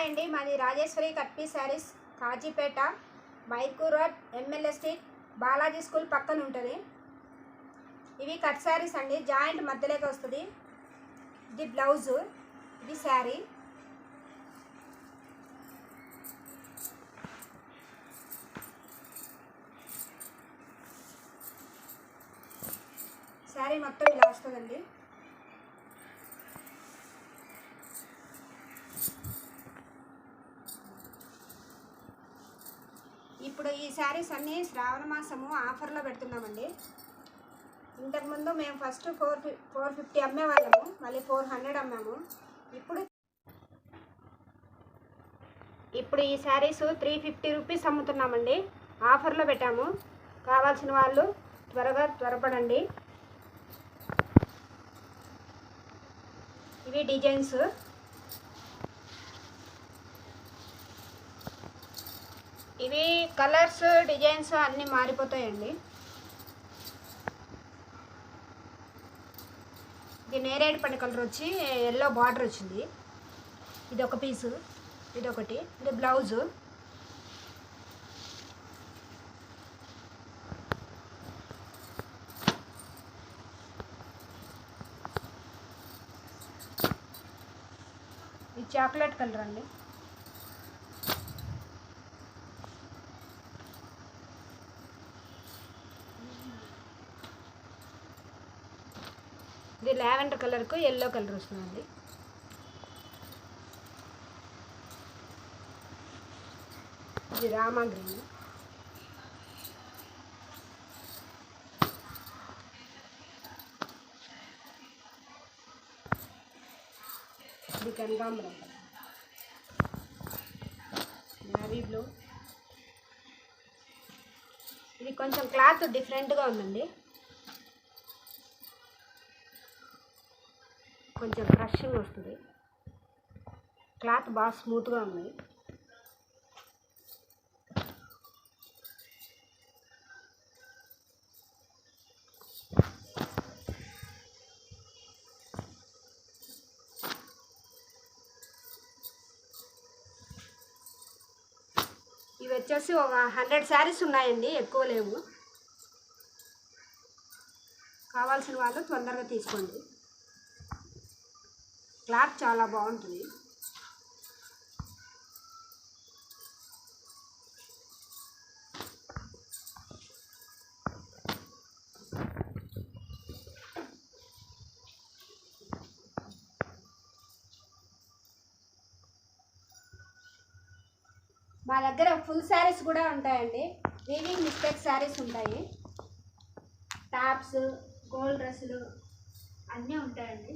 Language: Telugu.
హాయ్ అండి, మాది Rajeshwari cut piece saris, Kazipet, Maikur road, MLA street, Balaji school పక్కన ఉంటుంది. ఇవి కట్ శారీస్ అండి, జాయింట్ మధ్యలోకి వస్తుంది. ఇది బ్లౌజు, ఇది శారీ. శారీ మొత్తం ఇలా వస్తుందండి. ఇప్పుడు ఈ శారీస్ అన్నీ శ్రావణ మాసము ఆఫర్లో పెడుతున్నామండి. ఇంతకుముందు మేము ఫస్ట్ 450 అమ్మేవాళ్ళము, మళ్ళీ 400 అమ్మాము. ఇప్పుడు ఈ శారీస్ 350 రూపీస్ అమ్ముతున్నామండి. ఆఫర్లో పెట్టాము. కావాల్సిన వాళ్ళు త్వరపడండి. ఇవి డిజైన్స్. ఇవి కలర్స్, డిజైన్స్ అన్నీ మారిపోతాయండి. ఇది నేరేడు పండు కలర్ వచ్చి ఎల్లో బార్డర్ వచ్చింది. ఇది ఒక పీసు, ఇది ఒకటి. ఇది బ్లౌజు. ఇది చాక్లెట్ కలర్ అండి. ఇది లావెండర్ కలర్కు ఎల్లో కలర్ వస్తుందండి. ఇది రామా గ్రీన్. ఇది కనకాంబరం, నేవీ బ్లూ. ఇది కొంచెం క్లాత్ డిఫరెంట్గా ఉందండి, కొంచెం క్రషింగ్ వస్తుంది. క్లాత్ బాగా స్మూత్గా ఉంది. ఇవి వచ్చేసి ఒక 100 శారీస్ ఉన్నాయండి, ఎక్కువ లేవు. కావాల్సిన వాళ్ళు తొందరగా తీసుకోండి. క్లాత్ చాలా బాగుంటుంది. మా దగ్గర ఫుల్ శారీస్ కూడా ఉంటాయండి. వీవింగ్ మిస్టేక్ శారీస్ ఉంటాయి. టాప్స్, గోల్డ్ డ్రెస్సులు అన్నీ ఉంటాయండి.